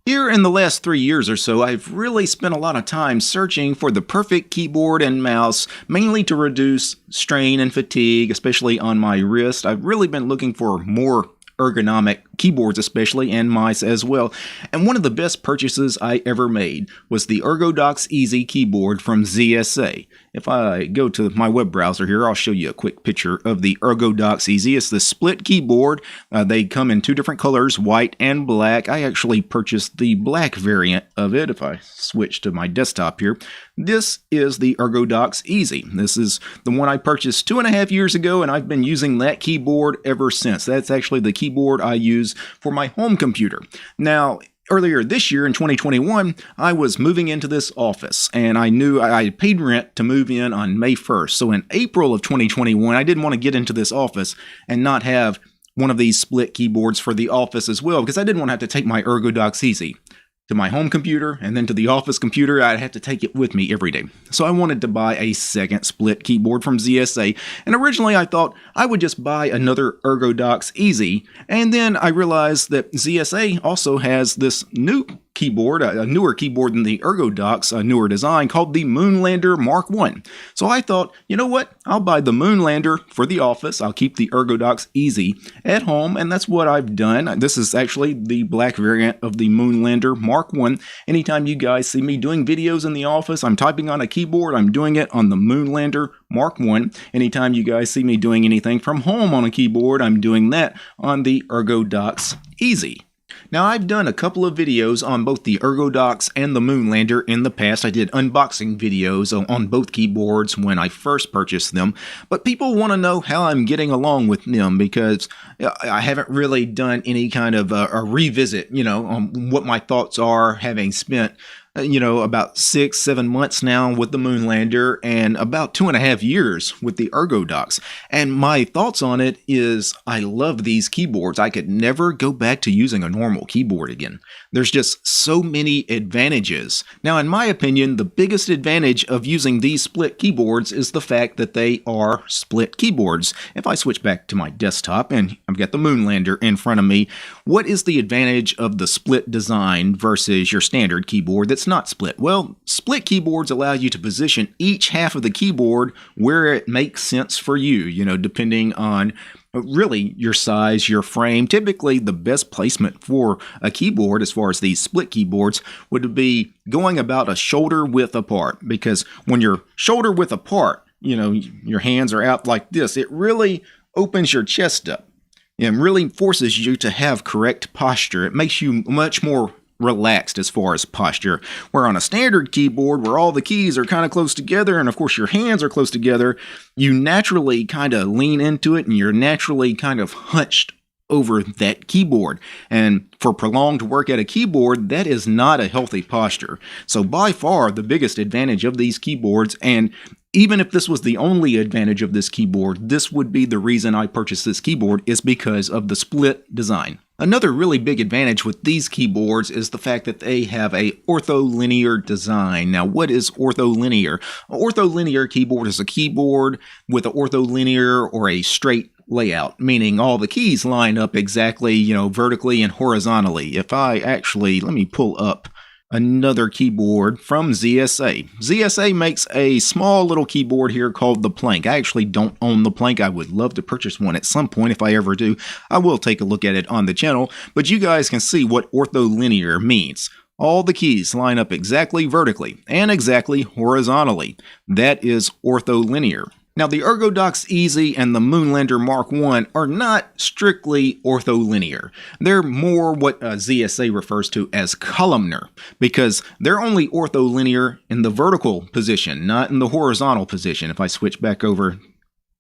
Here in the last 3 years or so, I've really spent a lot of time searching for the perfect keyboard and mouse, mainly to reduce strain and fatigue, especially on my wrist. I've really been looking for more ergonomic keyboards especially, and mice as well. And one of the best purchases I ever made was the ErgoDox Easy keyboard from ZSA. If I go to my web browser here, I'll show you a quick picture of the ErgoDox Easy. It's the split keyboard. They come in two different colors, white and black. I actually purchased the black variant of it. If I switch to my desktop here, this is the ErgoDox Easy. This is the one I purchased 2.5 years ago, and I've been using that keyboard ever since. That's actually the keyboard I use for my home computer. Now, earlier this year in 2021, I was moving into this office, and I knew I had paid rent to move in on May 1st. So in April of 2021, I didn't want to get into this office and not have one of these split keyboards for the office as well, because I didn't want to have to take my ErgoDox Easy to my home computer and then to the office computer. I'd have to take it with me every day. So I wanted to buy a second split keyboard from ZSA, and originally I thought I would just buy another ErgoDox Easy, and then I realized that ZSA also has this new keyboard, a newer keyboard than the ErgoDox, a newer design called the Moonlander Mark I. So I thought, you know what, I'll buy the Moonlander for the office, I'll keep the ErgoDox Easy at home, and that's what I've done. This is actually the black variant of the Moonlander Mark I. Anytime you guys see me doing videos in the office, I'm typing on a keyboard, I'm doing it on the Moonlander Mark I. Anytime you guys see me doing anything from home on a keyboard, I'm doing that on the ErgoDox Easy. Now, I've done a couple of videos on both the ErgoDox and the Moonlander in the past. I did unboxing videos on both keyboards when I first purchased them, but people want to know how I'm getting along with them because I haven't really done any kind of a revisit, on what my thoughts are, having spent about 6-7 months now with the Moonlander and about 2.5 years with the ErgoDox. And my thoughts on it is I love these keyboards. I could never go back to using a normal keyboard again. There's just so many advantages. Now, in my opinion, the biggest advantage of using these split keyboards is the fact that they are split keyboards. If I switch back to my desktop and I've got the Moonlander in front of me, what is the advantage of the split design versus your standard keyboard that's not split? Well, split keyboards allow you to position each half of the keyboard where it makes sense for you, depending on really your size, your frame. Typically, the best placement for a keyboard as far as these split keyboards would be going about a shoulder width apart, because when you're shoulder width apart, your hands are out like this, it really opens your chest up and really forces you to have correct posture. It makes you much more relaxed as far as posture, where on a standard keyboard where all the keys are kind of close together and of course your hands are close together, you naturally kind of lean into it and you're naturally kind of hunched over that keyboard. And for prolonged work at a keyboard, that is not a healthy posture. So by far the biggest advantage of these keyboards, and even if this was the only advantage of this keyboard, this would be the reason I purchased this keyboard, is because of the split design. Another really big advantage with these keyboards is the fact that they have a ortholinear design. Now, what is ortholinear? An ortholinear keyboard is a keyboard with an ortholinear or a straight layout, meaning all the keys line up exactly, vertically and horizontally. If I actually, let me pull up another keyboard from ZSA. ZSA makes a small little keyboard here called the Plank. I actually don't own the Plank. I would love to purchase one at some point. If I ever do, I will take a look at it on the channel, but you guys can see what ortholinear means. All the keys line up exactly vertically and exactly horizontally. That is ortholinear. Now, the ErgoDox Easy and the Moonlander Mark I are not strictly ortholinear. They're more what ZSA refers to as columnar, because they're only ortholinear in the vertical position, not in the horizontal position. If I switch back over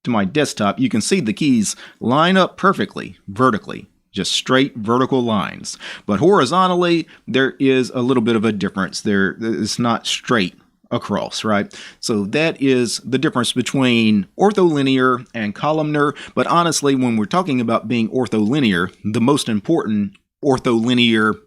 to my desktop, you can see the keys line up perfectly vertically. Just straight vertical lines. But horizontally, there is a little bit of a difference. It's not straight across, right? So that is the difference between ortholinear and columnar. But honestly, when we're talking about being ortholinear, the most important ortholinear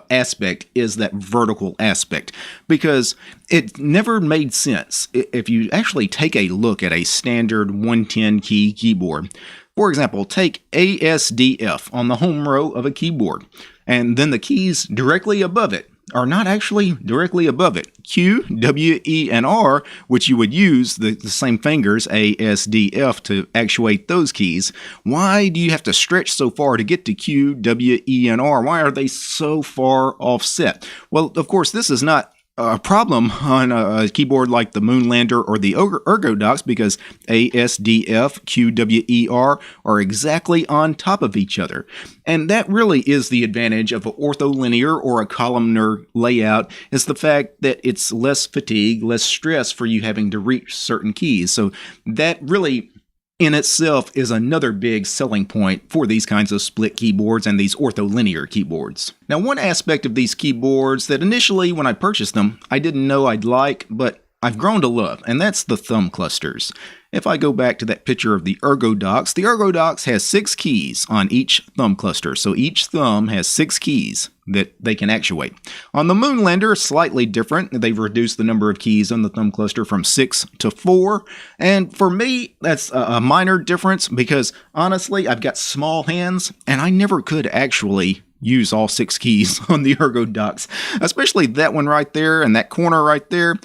aspect is that vertical aspect, because it never made sense. If you actually take a look at a standard 110 key keyboard, For example, take ASDF on the home row of a keyboard, and then the keys directly above it are not actually directly above it. Q, W, E, and R, which you would use the same fingers, A, S, D, F, to actuate those keys. Why do you have to stretch so far to get to Q, W, E, and R? Why are they so far offset? Well, of course, this is not a problem on a keyboard like the Moonlander or the Ergodox, because A, S, D, F, Q, W, E, R are exactly on top of each other. And that really is the advantage of an ortholinear or a columnar layout, is the fact that it's less fatigue, less stress for you having to reach certain keys. So that really in itself is another big selling point for these kinds of split keyboards and these ortholinear keyboards. Now, one aspect of these keyboards that initially when I purchased them, I didn't know I'd like, but I've grown to love, and that's the thumb clusters. If I go back to that picture of the Ergodox has 6 keys on each thumb cluster, so each thumb has 6 keys that they can actuate. On the Moonlander, slightly different. They've reduced the number of keys on the thumb cluster from 6 to 4, and for me, that's a minor difference because honestly, I've got small hands, and I never could actually use all 6 keys on the Ergodox, especially that one right there and that corner right there.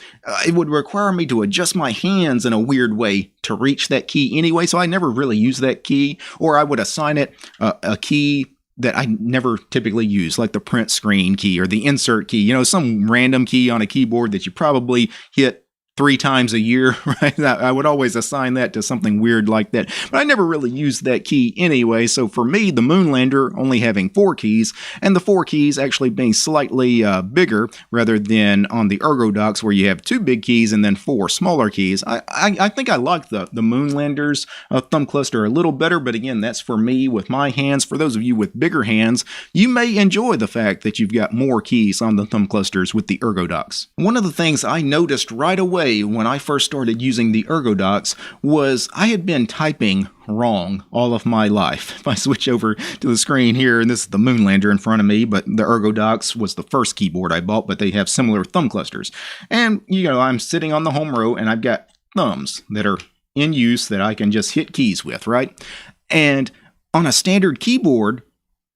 It would require me to adjust my hands in a weird way to reach that key anyway, so I never really use that key, or I would assign it a key that I never typically use, like the print screen key or the insert key, some random key on a keyboard that you probably hit 3 times a year, right? I would always assign that to something weird like that. But I never really used that key anyway, so for me, the Moonlander only having 4 keys, and the 4 keys actually being slightly bigger rather than on the Ergodox where you have 2 big keys and then 4 smaller keys. I think I like the Moonlander's thumb cluster a little better, but again, that's for me with my hands. For those of you with bigger hands, you may enjoy the fact that you've got more keys on the thumb clusters with the Ergodox. One of the things I noticed right away when I first started using the Ergodox was I had been typing wrong all of my life. If I switch over to the screen here, and this is the Moonlander in front of me, but the Ergodox was the first keyboard I bought, but they have similar thumb clusters. And, I'm sitting on the home row, and I've got thumbs that are in use that I can just hit keys with, right? And on a standard keyboard,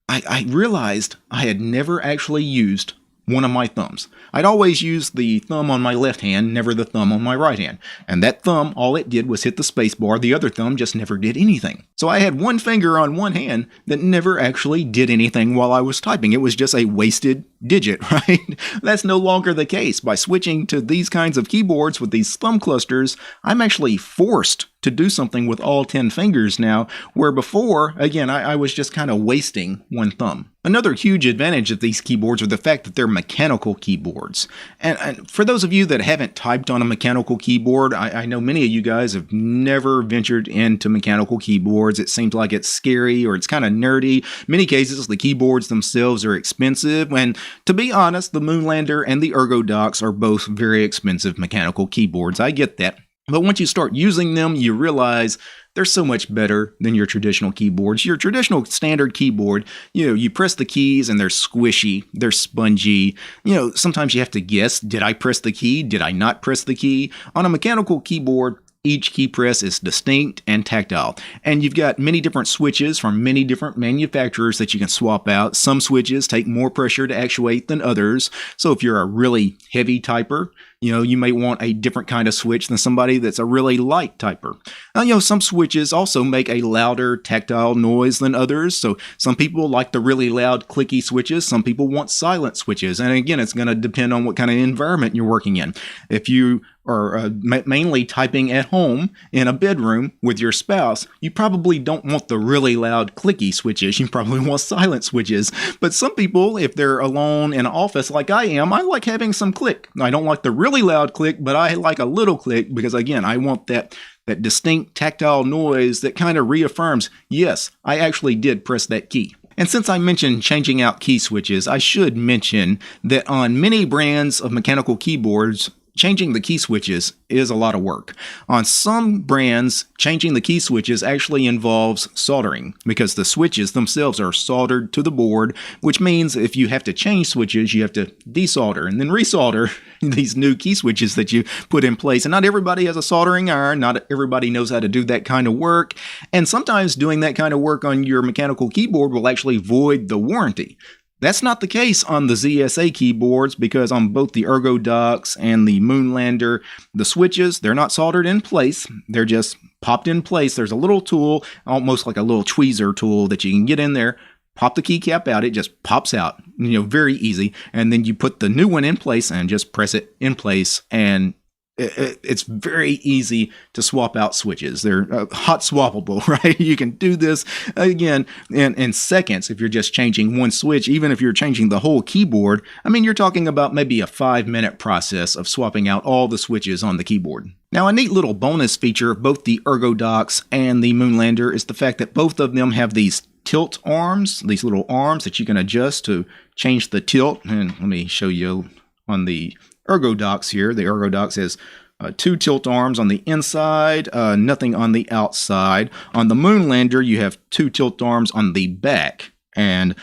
I realized I had never actually used one of my thumbs. I'd always use the thumb on my left hand, never the thumb on my right hand. And that thumb, all it did was hit the space bar. The other thumb just never did anything. So I had one finger on one hand that never actually did anything while I was typing. It was just a wasted digit, right? That's no longer the case. By switching to these kinds of keyboards with these thumb clusters, I'm actually forced to do something with all 10 fingers now, where before, again, I was just kind of wasting one thumb. Another huge advantage of these keyboards are the fact that they're mechanical keyboards. And for those of you that haven't typed on a mechanical keyboard, I know many of you guys have never ventured into mechanical keyboards. It seems like it's scary or it's kind of nerdy. In many cases, the keyboards themselves are expensive. And to be honest, the Moonlander and the Ergodox are both very expensive mechanical keyboards. I get that. But once you start using them, you realize they're so much better than your traditional keyboards. Your traditional standard keyboard, you press the keys and they're squishy, they're spongy. Sometimes you have to guess, did I press the key? Did I not press the key? On a mechanical keyboard, each key press is distinct and tactile. And you've got many different switches from many different manufacturers that you can swap out. Some switches take more pressure to actuate than others. So if you're a really heavy typer, you may want a different kind of switch than somebody that's a really light typer. Now, some switches also make a louder tactile noise than others. So some people like the really loud clicky switches. Some people want silent switches. And again, it's going to depend on what kind of environment you're working in. If you are mainly typing at home in a bedroom with your spouse, you probably don't want the really loud clicky switches. You probably want silent switches. But some people, if they're alone in an office like I am, I like having some click. I don't like the really loud click, but I like a little click because, again, I want that distinct tactile noise that kind of reaffirms, yes, I actually did press that key. And since I mentioned changing out key switches, I should mention that on many brands of mechanical keyboards, changing the key switches is a lot of work. On some brands, changing the key switches actually involves soldering because the switches themselves are soldered to the board, which means if you have to change switches, you have to desolder and then resolder these new key switches that you put in place. And not everybody has a soldering iron. Not everybody knows how to do that kind of work. And sometimes doing that kind of work on your mechanical keyboard will actually void the warranty. That's not the case on the ZSA keyboards because on both the ErgoDox and the Moonlander, the switches, they're not soldered in place. They're just popped in place. There's a little tool, almost like a little tweezer tool that you can get in there, pop the keycap out, it just pops out, very easy. And then you put the new one in place and just press it in place, and it's very easy to swap out switches. They're hot swappable, right? You can do this again in seconds if you're just changing one switch. Even if you're changing the whole keyboard, you're talking about maybe a 5-minute process of swapping out all the switches on the keyboard. Now, a neat little bonus feature of both the ErgoDox and the Moonlander is the fact that both of them have these tilt arms, these little arms that you can adjust to change the tilt. And let me show you on the ErgoDox here. The ErgoDox has 2 tilt arms on the inside, nothing on the outside. On the Moonlander, you have 2 tilt arms on the back. And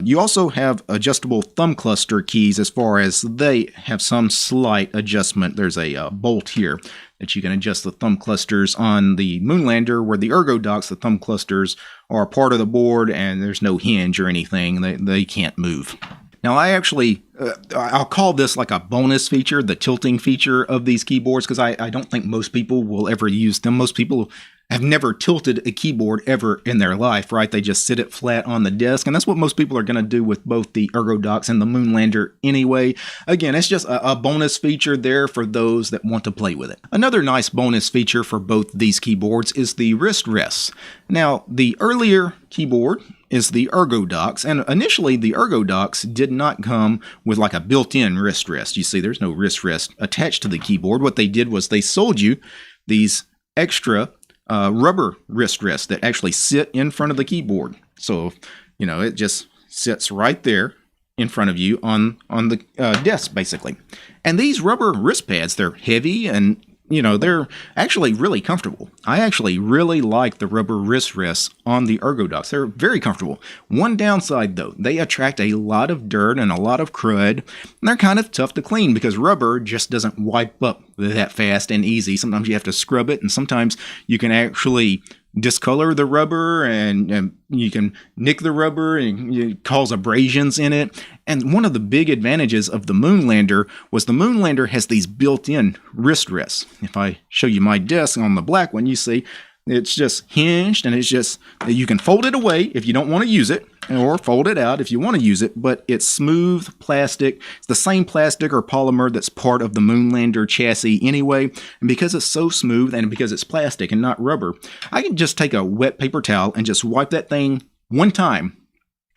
you also have adjustable thumb cluster keys as far as they have some slight adjustment. There's a bolt here that you can adjust the thumb clusters on the Moonlander, where the ErgoDox, the thumb clusters are part of the board and there's no hinge or anything. They can't move. Now, I'll call this like a bonus feature, the tilting feature of these keyboards, because I don't think most people will ever use them. Most people have never tilted a keyboard ever in their life, right? They just sit it flat on the desk, and that's what most people are going to do with both the ErgoDox and the Moonlander anyway. Again, it's just a bonus feature there for those that want to play with it. Another nice bonus feature for both these keyboards is the wrist rests. Now, the earlier keyboard is the ErgoDox, and initially the ErgoDox did not come with like a built-in wrist rest. You see, there's no wrist rest attached to the keyboard. What they did was they sold you these extra rubber wrist rests that actually sit in front of the keyboard. So, it just sits right there in front of you on the desk, basically. And these rubber wrist pads, they're heavy and they're actually really comfortable. I actually really like the rubber wrist rests on the ErgoDox. They're very comfortable. One downside, though, they attract a lot of dirt and a lot of crud. And they're kind of tough to clean because rubber just doesn't wipe up that fast and easy. Sometimes you have to scrub it, and sometimes you can actually discolor the rubber and you can nick the rubber and it cause abrasions in it. And one of the big advantages of the Moonlander was the Moonlander has these built-in wrist rests. If I show you my desk on the black one, you see it's just hinged, and it's just, you can fold it away if you don't want to use it, or fold it out if you want to use it, but it's smooth plastic. It's the same plastic or polymer that's part of the Moonlander chassis anyway, and because it's so smooth and because it's plastic and not rubber, I can just take a wet paper towel and just wipe that thing one time,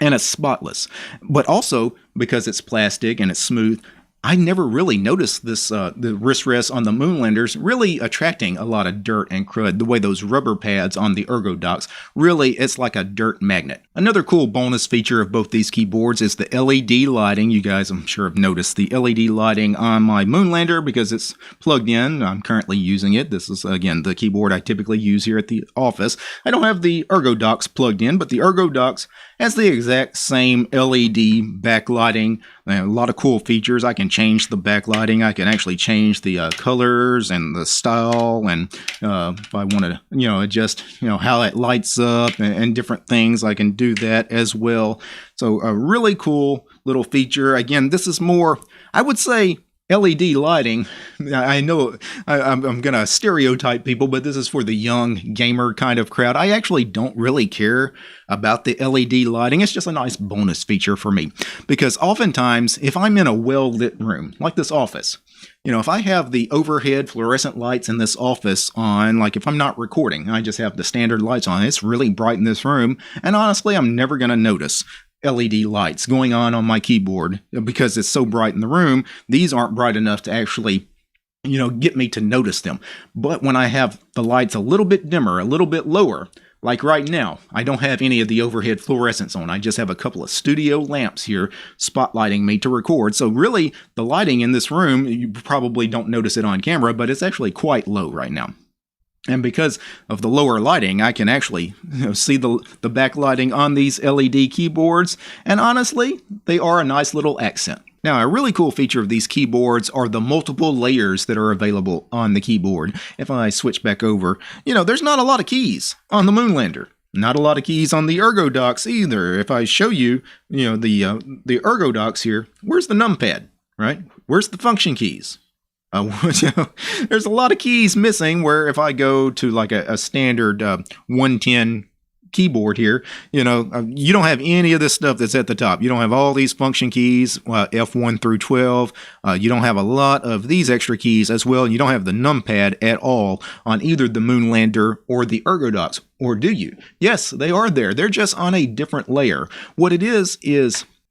and it's spotless. But also, because it's plastic and it's smooth, I never really noticed this, the wrist rests on the Moonlanders really attracting a lot of dirt and crud. The way those rubber pads on the ErgoDox, really, it's like a dirt magnet. Another cool bonus feature of both these keyboards is the LED lighting. You guys, I'm sure, have noticed the LED lighting on my Moonlander because it's plugged in. I'm currently using it. This is, again, the keyboard I typically use here at the office. I don't have the ErgoDox plugged in, but the ErgoDox has the exact same LED backlighting. A lot of cool features. I can change the backlighting. I can actually change the colors and the style, and if I want to, adjust, how it lights up and different things, I can do that as well. So a really cool little feature. Again, this is more, I would say, LED lighting. I know I'm going to stereotype people, but this is for the young gamer kind of crowd. I actually don't really care about the LED lighting. It's just a nice bonus feature for me, because oftentimes if I'm in a well-lit room like this office, if I have the overhead fluorescent lights in this office on, like if I'm not recording, I just have the standard lights on, it's really bright in this room, and honestly, I'm never going to notice LED lights going on my keyboard because it's so bright in the room. These aren't bright enough to actually, get me to notice them. But when I have the lights a little bit dimmer, a little bit lower, Like right now, I don't have any of the overhead fluorescence on. I just have a couple of studio lamps here spotlighting me to record. So really, the lighting in this room, you probably don't notice it on camera, but it's actually quite low right now. And because of the lower lighting, I can actually see the backlighting on these LED keyboards. And honestly, they are a nice little accent. Now, a really cool feature of these keyboards are the multiple layers that are available on the keyboard. If I switch back over, there's not a lot of keys on the Moonlander. Not a lot of keys on the ErgoDox either. If I show you, the ErgoDox here, where's the numpad, right? Where's the function keys? There's a lot of keys missing, where if I go to like a standard 110 keyboard here, you don't have any of this stuff that's at the top. You don't have all these function keys, F1 through 12. You don't have a lot of these extra keys as well. You don't have the numpad at all on either the Moonlander or the ErgoDox. Or do you? Yes, they are there. They're just on a different layer. What it is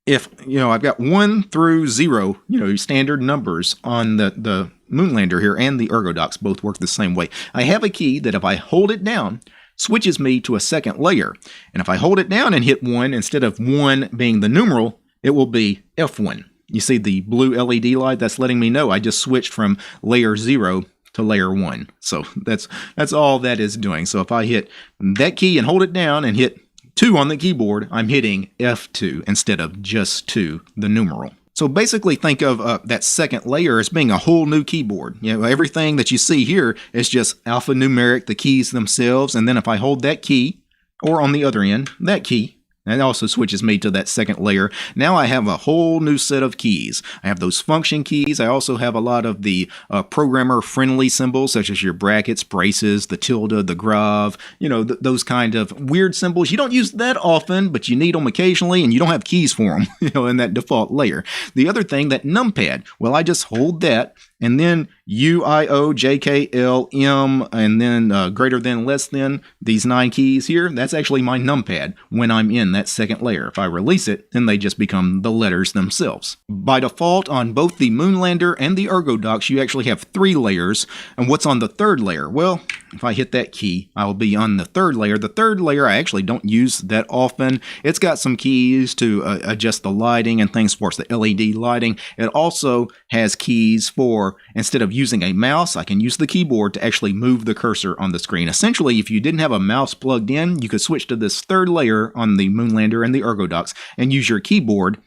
if, I've got 1 through 0, standard numbers on the Moonlander here, and the ErgoDox both work the same way. I have a key that if I hold it down, switches me to a second layer. And if I hold it down and hit 1, instead of 1 being the numeral, it will be F1. You see the blue LED light? That's letting me know I just switched from layer 0 to layer 1. So that's all that is doing. So if I hit that key and hold it down and hit 2 on the keyboard, I'm hitting F2 instead of just 2, the numeral. So basically think of that second layer as being a whole new keyboard. Everything that you see here is just alphanumeric, the keys themselves, and then if I hold that key, or on the other end, that key, that also switches me to that second layer. Now I have a whole new set of keys. I have those function keys. I also have a lot of the programmer-friendly symbols, such as your brackets, braces, the tilde, the grav, those kind of weird symbols. You don't use that often, but you need them occasionally, and you don't have keys for them, in that default layer. The other thing, that numpad, well, I just hold that, and then U, I, O, J, K, L, M, and then greater than, less than, these 9 keys here, that's actually my numpad when I'm in that second layer. If I release it, then they just become the letters themselves. By default, on both the Moonlander and the ErgoDox, you actually have 3 layers. And what's on the third layer? Well, if I hit that key, I'll be on the third layer. The third layer I actually don't use that often. It's got some keys to adjust the lighting and things for the LED lighting. It also has keys for, instead of using a mouse, I can use the keyboard to actually move the cursor on the screen. Essentially, if you didn't have a mouse plugged in, you could switch to this third layer on the Moonlander and the ErgoDox and use your keyboard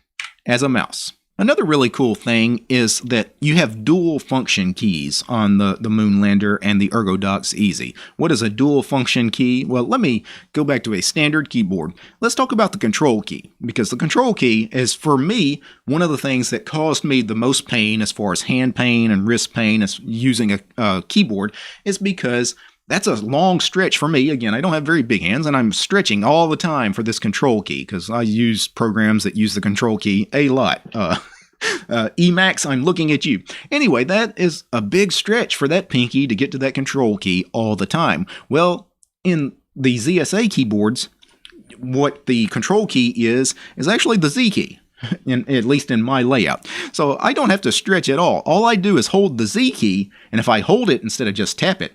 as a mouse. Another really cool thing is that you have dual function keys on the Moonlander and the ErgoDox Easy. What is a dual function key? Well, let me go back to a standard keyboard. Let's talk about the control key, because the control key is, for me, one of the things that caused me the most pain as far as hand pain and wrist pain as using a keyboard, is because that's a long stretch for me. Again, I don't have very big hands, and I'm stretching all the time for this control key because I use programs that use the control key a lot. Emacs, I'm looking at you. Anyway, that is a big stretch for that pinky to get to that control key all the time. Well, in the ZSA keyboards, what the control key is actually the Z key. At least in my layout. So I don't have to stretch at all. All I do is hold the Z key, and if I hold it instead of just tap it,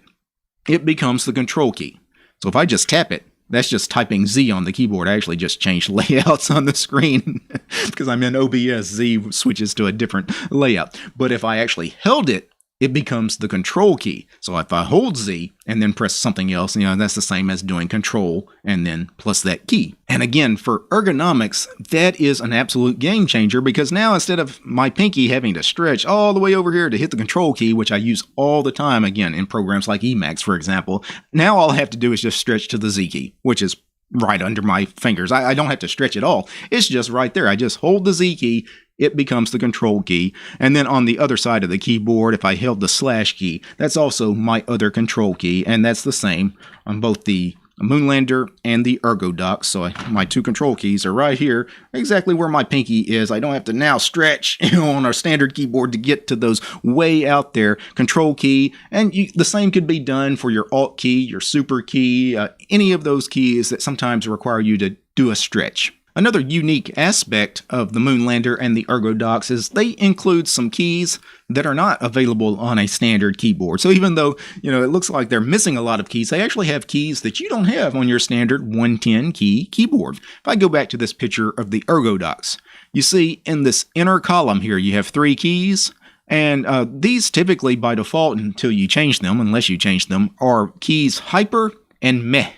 it becomes the control key. So if I just tap it, that's just typing Z on the keyboard. I actually just changed layouts on the screen because I'm in OBS. Z switches to a different layout. But if I actually held it, it becomes the control key. So if I hold Z and then press something else, that's the same as doing control and then plus that key. And again, for ergonomics, that is an absolute game changer, because now instead of my pinky having to stretch all the way over here to hit the control key, which I use all the time, again, in programs like Emacs, for example, now all I have to do is just stretch to the Z key, which is right under my fingers. I don't have to stretch at all. It's just right there. I just hold the Z key, it becomes the control key. And then on the other side of the keyboard, if I held the slash key, that's also my other control key. And that's the same on both the Moonlander and the ErgoDox. So my 2 control keys are right here, exactly where my pinky is. I don't have to now stretch on our standard keyboard to get to those way out there. Control key, and the same could be done for your Alt key, your Super key, any of those keys that sometimes require you to do a stretch. Another unique aspect of the Moonlander and the ErgoDox is they include some keys that are not available on a standard keyboard. So even though, it looks like they're missing a lot of keys, they actually have keys that you don't have on your standard 110 key keyboard. If I go back to this picture of the ErgoDox, you see in this inner column here, you have 3 keys. And these typically by default, until you change them, unless you change them, are keys hyper and meh.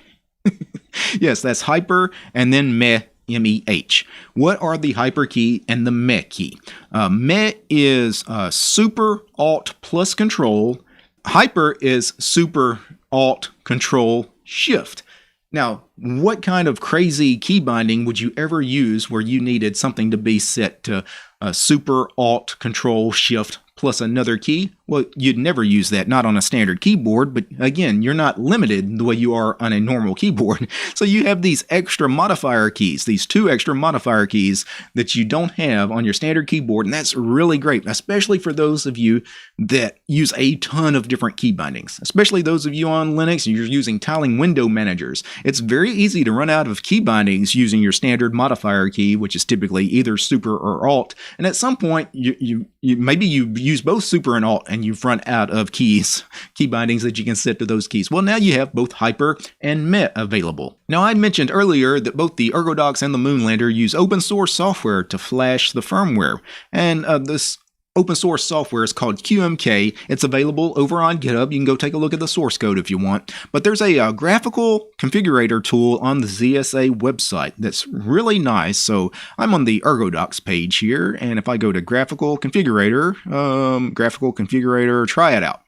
Yes, that's hyper and then meh. M-E-H. What are the hyper key and the meh key? Meh is super alt plus control. Hyper is super alt control shift. Now, what kind of crazy key binding would you ever use where you needed something to be set to super alt control shift plus another key? Well, you'd never use that, not on a standard keyboard, but again, you're not limited the way you are on a normal keyboard. So you have these extra modifier keys, these 2 extra modifier keys that you don't have on your standard keyboard, and that's really great, especially for those of you that use a ton of different key bindings, especially those of you on Linux and you're using tiling window managers. It's very easy to run out of key bindings using your standard modifier key, which is typically either super or alt, and at some point, maybe you use both super and alt, and you've run out of key bindings that you can set to those keys. Well, now you have both hyper and meh available. Now, I mentioned earlier that both the ErgoDox and the Moonlander use open source software to flash the firmware, and this open source software is called QMK. It's available over on GitHub. You can go take a look at the source code if you want. But there's a graphical configurator tool on the ZSA website that's really nice. So I'm on the ErgoDox page here, and if I go to graphical configurator, try it out.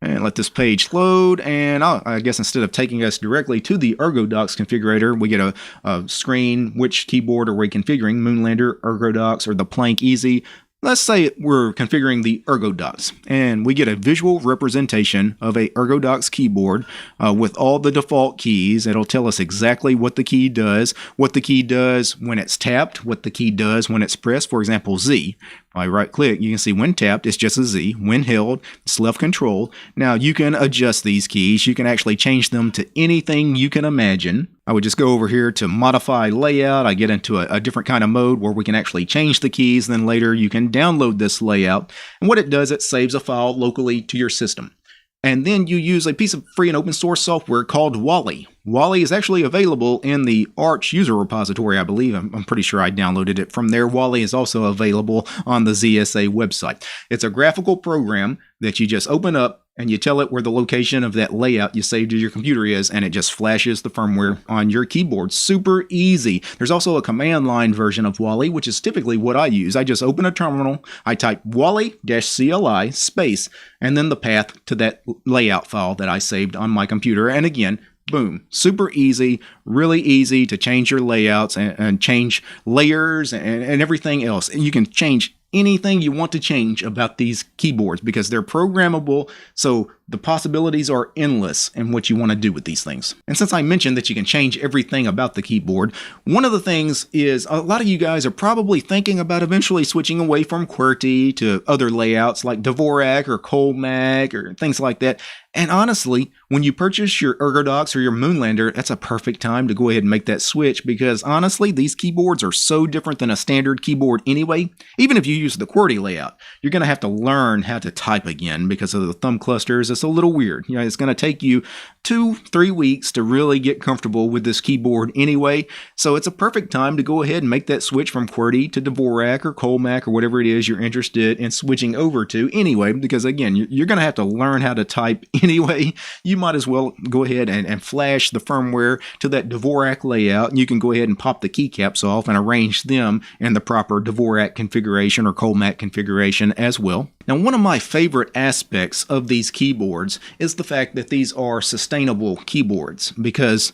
And let this page load, and I guess instead of taking us directly to the ErgoDox configurator, we get a screen, which keyboard are we configuring, Moonlander, ErgoDox, or the Planck Easy. Let's say we're configuring the ErgoDox, and we get a visual representation of a ErgoDox keyboard with all the default keys. It'll tell us exactly what the key does when it's tapped, what the key does when it's pressed. For example, Z. If I right click, you can see when tapped, it's just a Z. When held, it's left control. Now you can adjust these keys. You can actually change them to anything you can imagine. I would just go over here to modify layout. I get into a different kind of mode where we can actually change the keys. Then later you can download this layout. And what it does, it saves a file locally to your system. And then you use a piece of free and open source software called Wally. Wally is actually available in the Arch user repository, I believe. I'm pretty sure I downloaded it from there. Wally is also available on the ZSA website. It's a graphical program that you just open up and you tell it where the location of that layout you saved to your computer is, and it just flashes the firmware on your keyboard. Super easy. There's also a command line version of Wally, which is typically what I use. I just open a terminal, I type Wally-CLI space, and then the path to that layout file that I saved on my computer. And again, boom, super easy, really easy to change your layouts and change layers and everything else. And you can change anything you want to change about these keyboards because they're programmable, so the possibilities are endless in what you want to do with these things. And since I mentioned that you can change everything about the keyboard, one of the things is a lot of you guys are probably thinking about eventually switching away from QWERTY to other layouts like Dvorak or Colemak or things like that. And honestly, when you purchase your ErgoDox or your Moonlander, that's a perfect time to go ahead and make that switch because honestly, these keyboards are so different than a standard keyboard anyway. Even if you use the QWERTY layout, you're going to have to learn how to type again because of the thumb clusters. It's a little weird. It's going to take you 2-3 weeks to really get comfortable with this keyboard anyway. So it's a perfect time to go ahead and make that switch from QWERTY to Dvorak or Colemak or whatever it is you're interested in switching over to anyway, because again, you're going to have to learn how to type anyway. You might as well go ahead and flash the firmware to that Dvorak layout, and you can go ahead and pop the keycaps off and arrange them in the proper Dvorak configuration or Colemak configuration as well. Now, one of my favorite aspects of these keyboards is the fact that these are sustainable keyboards because,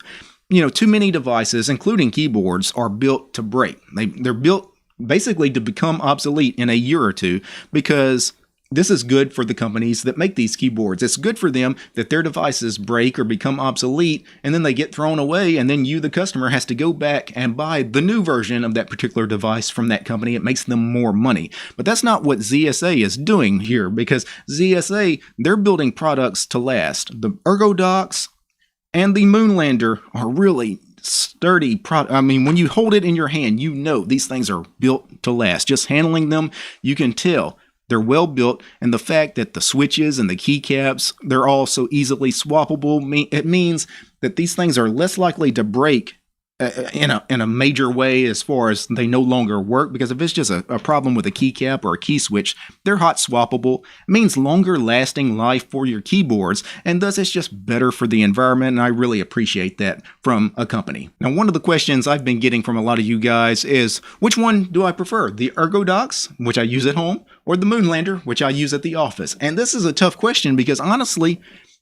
too many devices, including keyboards, are built to break. They're built basically to become obsolete in a year or two because this is good for the companies that make these keyboards. It's good for them that their devices break or become obsolete and then they get thrown away and then you, the customer, has to go back and buy the new version of that particular device from that company. It makes them more money. But that's not what ZSA is doing here because ZSA, they're building products to last. The ErgoDox and the Moonlander are really sturdy product. I mean, when you hold it in your hand, you know these things are built to last. Just handling them, you can tell they're well built, and the fact that the switches and the keycaps, they're all so easily swappable, it means that these things are less likely to break in a major way as far as they no longer work, because if it's just a problem with a keycap or a key switch, they're hot swappable. It means longer lasting life for your keyboards, and thus it's just better for the environment, and I really appreciate that from a company. Now, one of the questions I've been getting from a lot of you guys is, which one do I prefer? The ErgoDox, which I use at home, or the Moonlander, which I use at the office? And this is a tough question because honestly,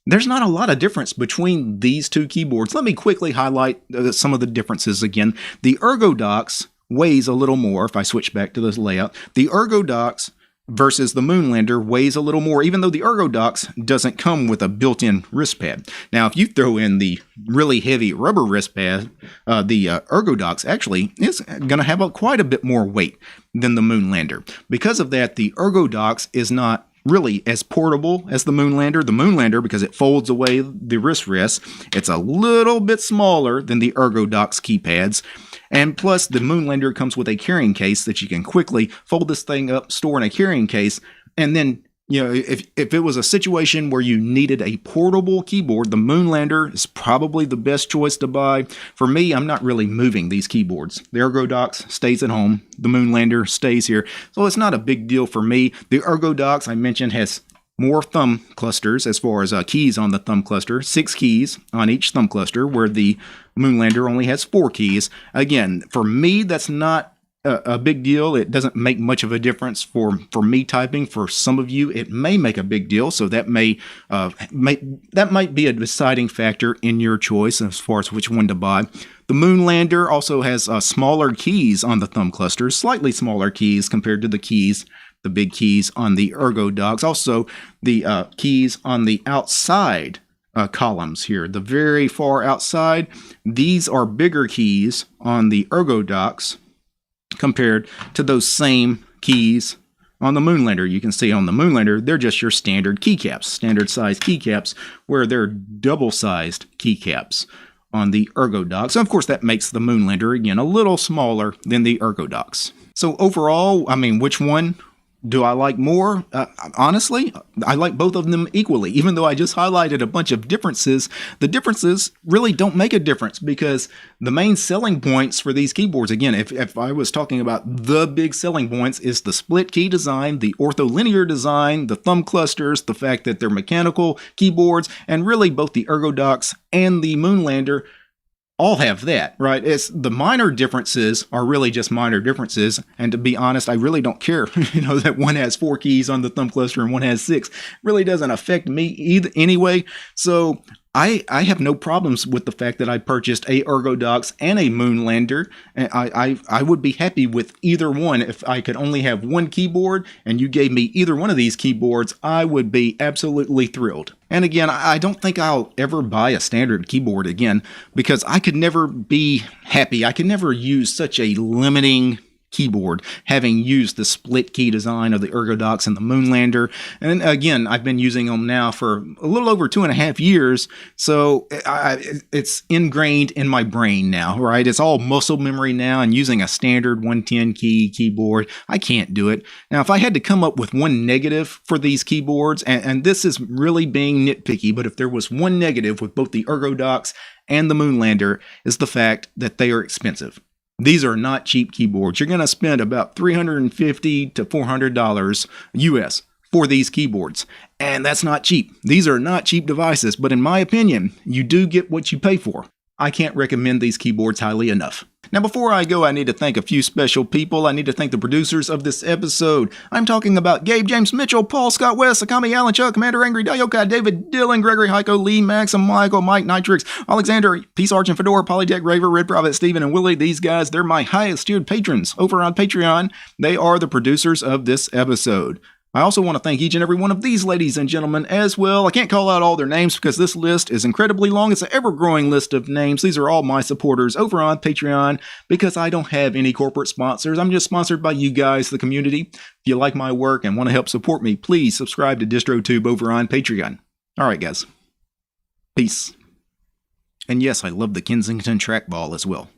there's not a lot of difference between these two keyboards. Let me quickly highlight some of the differences again. The ErgoDox weighs a little more. If I switch back to this layout, the ErgoDox versus the Moonlander weighs a little more, even though the ErgoDox doesn't come with a built-in wrist pad. Now, if you throw in the really heavy rubber wrist pad, the ErgoDox actually is going to have quite a bit more weight than the Moonlander. Because of that, the ErgoDox is not really as portable as the Moonlander. The Moonlander, because it folds away the wrist rest, it's a little bit smaller than the ErgoDox keypads. And plus, the Moonlander comes with a carrying case that you can quickly fold this thing up, store in a carrying case, and then, you know, if it was a situation where you needed a portable keyboard, the Moonlander is probably the best choice to buy. For me, I'm not really moving these keyboards. The ErgoDox stays at home. The Moonlander stays here. So it's not a big deal for me. The ErgoDox, I mentioned, has more thumb clusters as far as keys on the thumb cluster. 6 keys on each thumb cluster, where the Moonlander only has 4 keys. Again, for me, that's not a big deal. It doesn't make much of a difference for me typing. For some of you, it may make a big deal, so that might be a deciding factor in your choice as far as which one to buy. The Moonlander also has smaller keys on the thumb cluster, slightly smaller keys compared to the big keys on the ErgoDox. Also, the keys on the outside columns here, the very far outside, these are bigger keys on the ErgoDox compared to those same keys on the Moonlander. You can see on the Moonlander, they're just your standard keycaps, standard size keycaps, where they're double-sized keycaps on the ErgoDox. So of course, that makes the Moonlander, again, a little smaller than the ErgoDox. So overall, I mean, which one do I like more? Honestly, I like both of them equally. Even though I just highlighted a bunch of differences, the differences really don't make a difference, because the main selling points for these keyboards, again, if I was talking about the big selling points, is the split key design, the ortholinear design, the thumb clusters, the fact that they're mechanical keyboards, and really both the ErgoDox and the Moonlander all have that, right? It's the minor differences are really just minor differences, and to be honest, I really don't care. You know, that one has 4 keys on the thumb cluster and one has 6. It really doesn't affect me either anyway. So I have no problems with the fact that I purchased a ErgoDox and a Moonlander. And I would be happy with either one. If I could only have one keyboard and you gave me either one of these keyboards, I would be absolutely thrilled. And again, I don't think I'll ever buy a standard keyboard again, because I could never be happy. I could never use such a limiting keyboard, having used the split key design of the ErgoDox and the Moonlander. And again, I've been using them now for a little over 2.5 years, so it's ingrained in my brain now, right? It's all muscle memory now, and using a standard 110 key keyboard, I can't do it. Now, if I had to come up with one negative for these keyboards, and this is really being nitpicky, but if there was one negative with both the ErgoDox and the Moonlander, is the fact that they are expensive. These are not cheap keyboards. You're going to spend about $350 to $400 US for these keyboards, and that's not cheap. These are not cheap devices, but in my opinion, you do get what you pay for. I can't recommend these keyboards highly enough. Now, before I go, I need to thank a few special people. I need to thank the producers of this episode. I'm talking about Gabe James Mitchell, Paul Scott West, Akami Allen, Chuck, Commander Angry, Dayokai, David Dillon, Gregory Heiko, Lee, Maxim, Michael, Mike, Nitrix, Alexander, Peace Arch Fedora, Polytech, Raver, Red Prophet, Steven, and Willie. These guys, they're my highest tiered patrons over on Patreon. They are the producers of this episode. I also want to thank each and every one of these ladies and gentlemen as well. I can't call out all their names because this list is incredibly long. It's an ever-growing list of names. These are all my supporters over on Patreon because I don't have any corporate sponsors. I'm just sponsored by you guys, the community. If you like my work and want to help support me, please subscribe to DistroTube over on Patreon. All right, guys. Peace. And yes, I love the Kensington trackball as well.